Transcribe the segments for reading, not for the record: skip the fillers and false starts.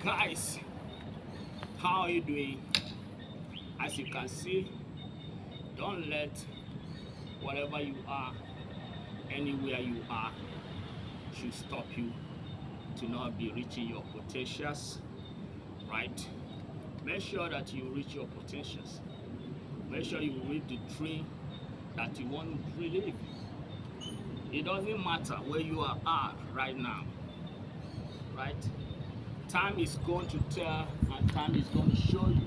Guys, how are you doing? As you can see, don't let whatever you are, anywhere you are, should stop you to not be reaching your potentials, right? Make sure that you reach your potentials. Make sure you reach the dream that you want to live. It doesn't matter where you are at right now, right? Time is going to tell, and time is going to show you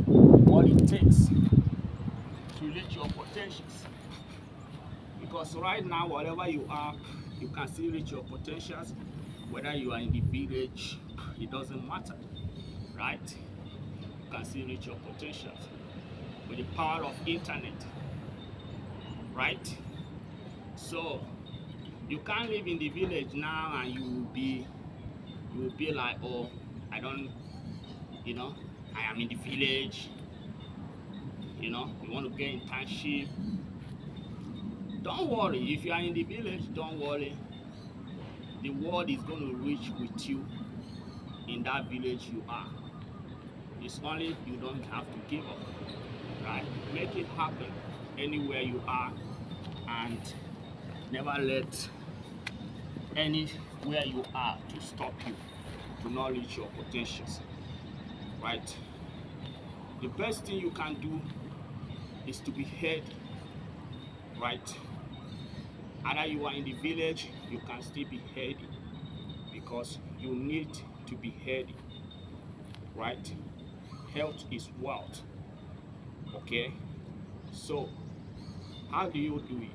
what it takes to reach your potentials. Because right now, whatever you are, you can still reach your potentials. Whether you are in the village, it doesn't matter, right? You can still reach your potentials with the power of internet, right? So you can't live in the village now and you will be like, oh, I don't, I am in the village, you want to get internship. Don't worry, if you are in the village, don't worry. The world is going to reach with you in that village you are. It's only you don't have to give up, right? Make it happen anywhere you are, and never let anywhere you are to stop you to not reach your potentials, right? The best thing you can do is to be healthy, right? Either you are in the village, you can still be healthy because you need to be healthy, right? Health is wealth, okay? So how do you do it?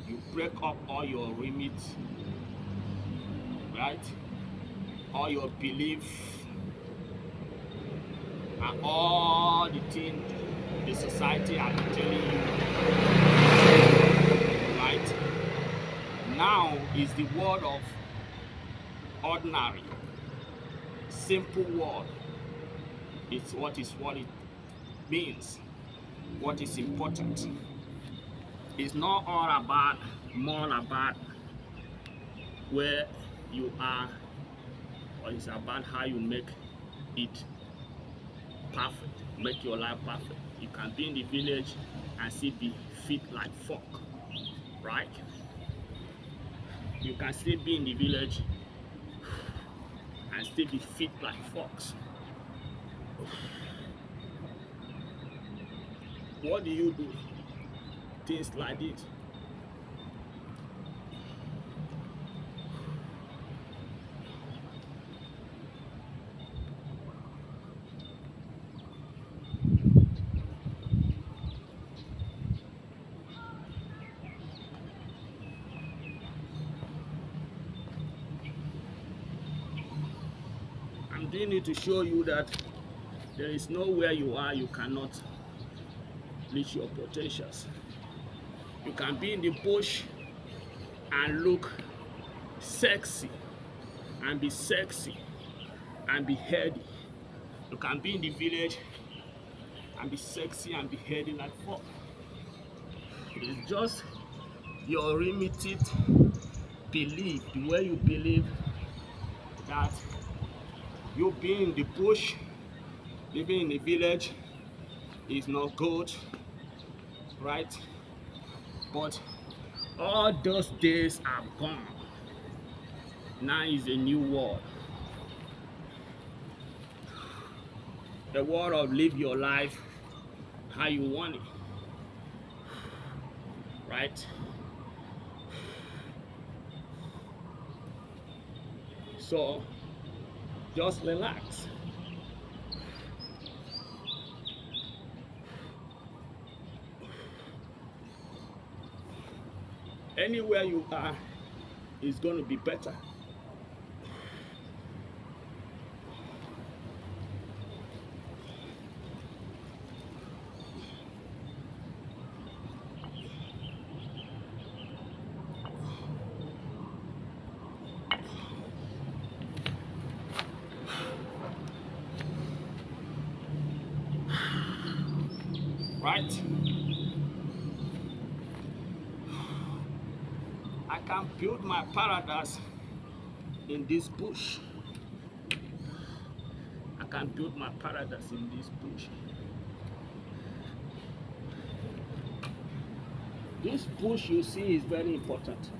You break up all your limits, right? All your beliefs and all the things the society are telling you, right? Now is the word of ordinary, simple word. It's what it means, what is important. It's not all about, more about where you are, or it's about how you make it perfect, make your life perfect. You can be in the village and still be fit like fuck, right? You can still be in the village and still be fit like fox. What do you do? Things like this. I'm doing it to show you that there is nowhere you are you cannot reach your potentials. You can be in the bush and look sexy and be sexy and be healthy. You can be in the village and be sexy and be healthy like fuck. It's just your limited belief, the way you believe that you being in the bush, living in the village is not good, right? But all those days are gone. Now is a new world. The world of live your life how you want it, right? So just relax. Anywhere you are is going to be better. Right? I can build my paradise in this bush. can build my paradise in this bush. This bush you see is very important.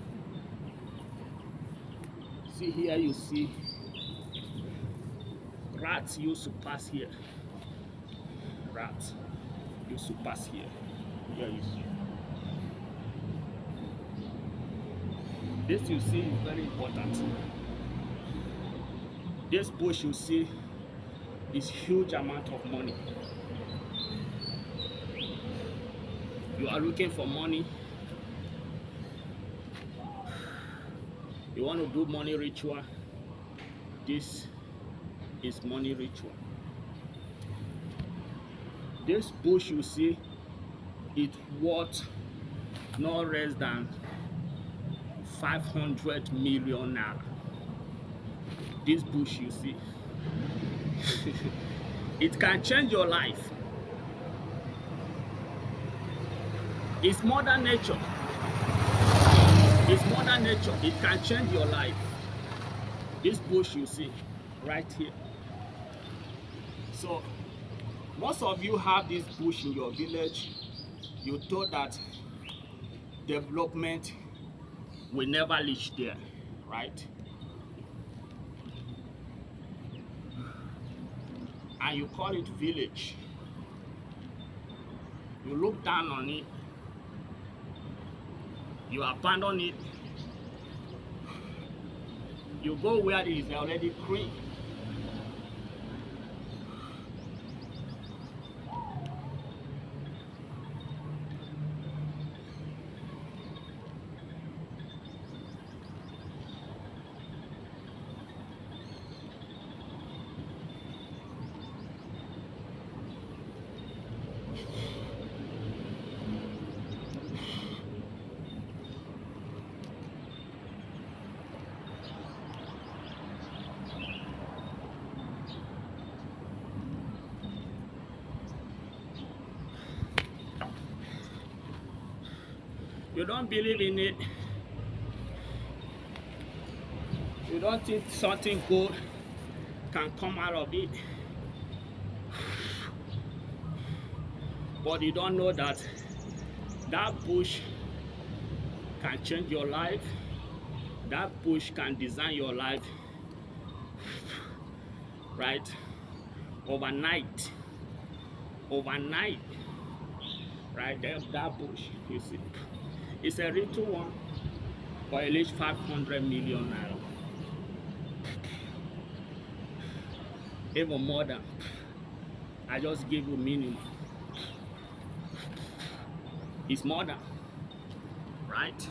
See here, you see rats used to pass here. Rats used to pass here. Here you see. This you see is very important. This bush you see is huge amount of money. You are looking for money. You want to do money ritual. This is money ritual. This bush you see, it's worth no less than 500 million naira. This bush you see, it can change your life. It's Mother Nature. It's Mother Nature. It can change your life. This bush you see right here. So most of you have this bush in your village. You thought that development will never reach there, right? And you call it village. You look down on it. You abandon it. You go where it is already green. You don't believe in it. You don't think something good can come out of it. But you don't know that that bush can change your life. That bush can design your life, right? Overnight. Overnight. Right there, that bush, you see. It's a little one, but at least 500 million naira. Even more than. I just give you minimum. It's more than, right?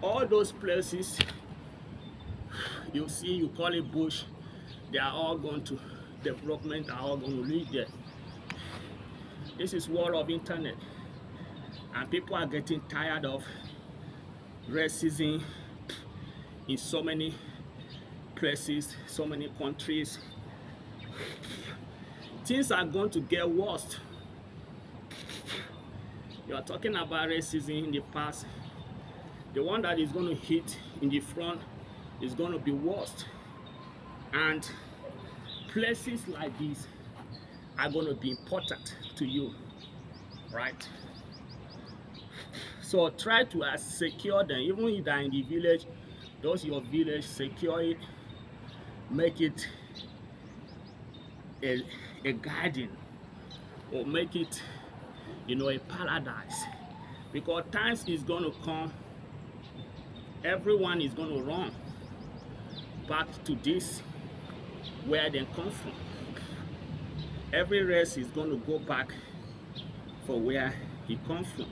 All those places you see, you call it bush, they are all going to development, are all going to lead there. This is world of internet, and people are getting tired of racism in so many places, so many countries. Things are going to get worse. You are talking about racism in the past. The one that is going to hit in the front is going to be worse. And places like this are going to be important to you, right? So try to secure them. Even if they're in the village, those your village, secure it, make it a garden, or make it, you know, a paradise. Because times is going to come, everyone is going to run back to this where they come from. Every race is going to go back for where he comes from,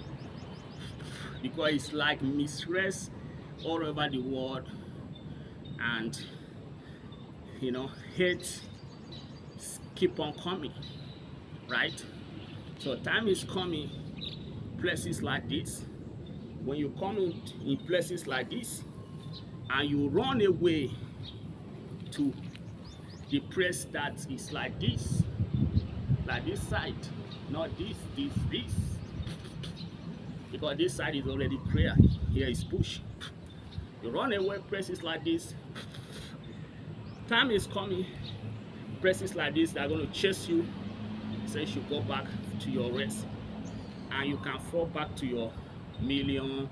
because it's like misrace all over the world, and you know, hate keep on coming, right? So time is coming, places like this, when you come in places like this and you run away to the place that is like this side, not this, because this side is already prayer. Here is push. You run away, places like this. Time is coming. Places like this, they're going to chase you. Say you should go back to your rest, and you can fall back to your million,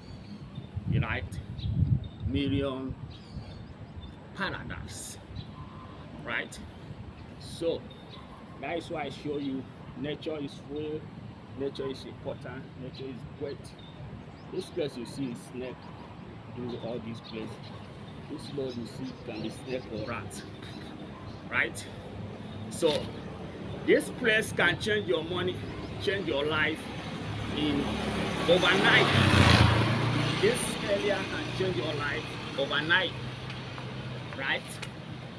right? Million paradise, right? So that is why I show you nature is real, nature is important, nature is great. This place you see is snake in all these places. This road you see can be snake or rat, right? So this place can change your money, change your life in overnight. This area can change your life overnight, right?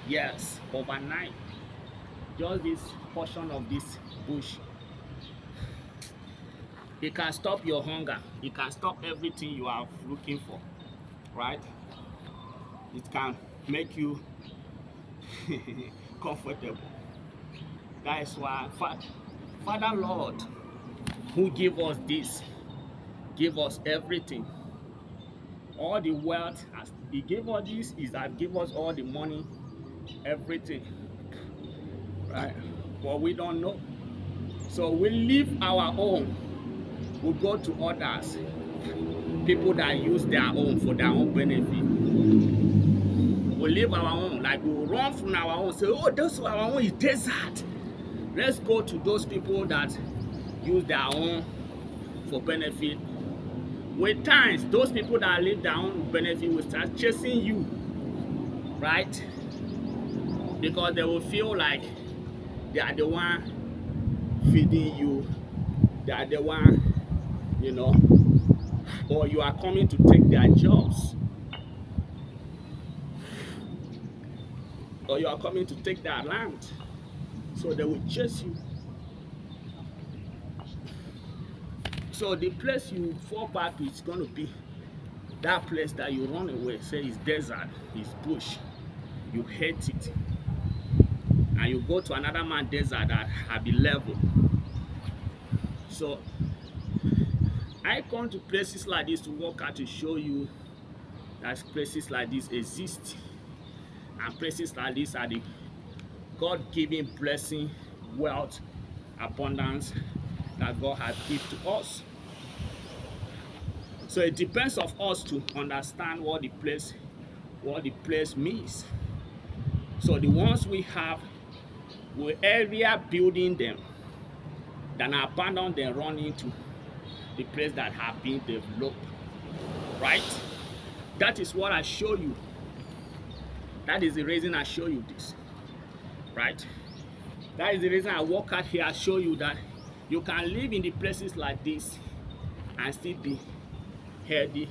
Yes, overnight. Just this portion of this bush, it can stop your hunger. It can stop everything you are looking for, right? It can make you comfortable. That is why Father Lord, who give us this, give us everything, all the wealth. As He gave us this, is that give us all the money, everything, right? But we don't know. So we leave our own. We go to others, people that use their own for their own benefit. We leave our own, like we run from our own, say, oh, this our own is desert. Let's go to those people that use their own for benefit. With times, those people that live their own benefit will start chasing you, right? Because they will feel like they are the one feeding you, they are the one, you know, or you are coming to take their jobs, or you are coming to take their land. So they will chase you. So the place you fall back to is going to be that place that you run away. Say it's desert, it's bush, you hate it, and you go to another man's desert that have been leveled. So I come to places like this to work out to show you that places like this exist, and places like this are the God-given blessing, wealth, abundance that God has given to us. So it depends on us to understand what the place means. So the ones we have, we area building them, then abandon them, run into the place that have been developed, right? That is what I show you. That is the reason I show you this, right? That is the reason I walk out here. I show you that you can live in the places like this and still be healthy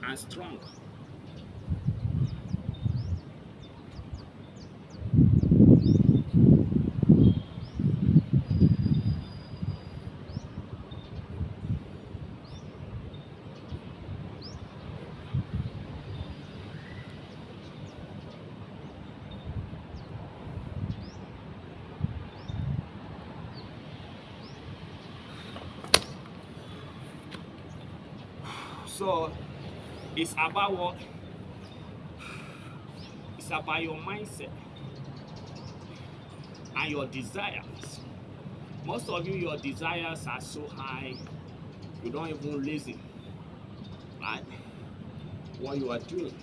and strong. So it's about what? It's about your mindset and your desires. Most of you, your desires are so high, you don't even listen, right? What you are doing.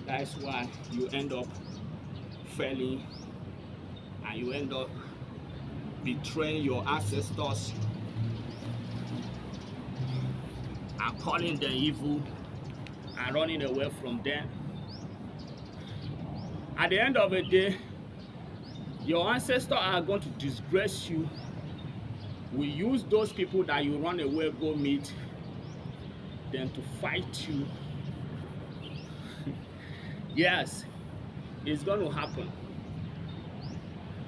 That's why you end up failing, and you end up betraying your ancestors and calling them evil and running away from them. At the end of the day, your ancestors are going to disgrace you. We use those people that you run away, go meet, then to fight you. Yes, it's going to happen.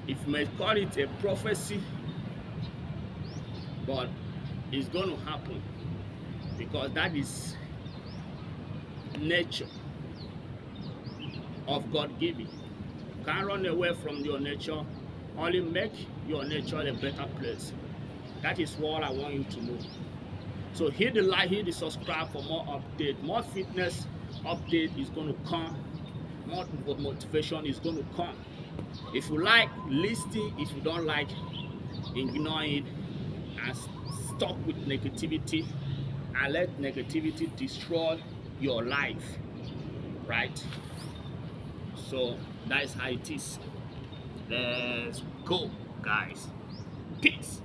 If you may call it a prophecy, but it's going to happen, because that is nature. of God given. You can't run away from your nature. Only make your nature a better place. That is what I want you to know. So hit the like, hit the subscribe for more update. More fitness update is going to come. More motivation is going to come. If you like, listen. If you don't like, ignore it and stop with negativity and let negativity destroy your life. Right? So that is how it is. Let's go, guys. Peace.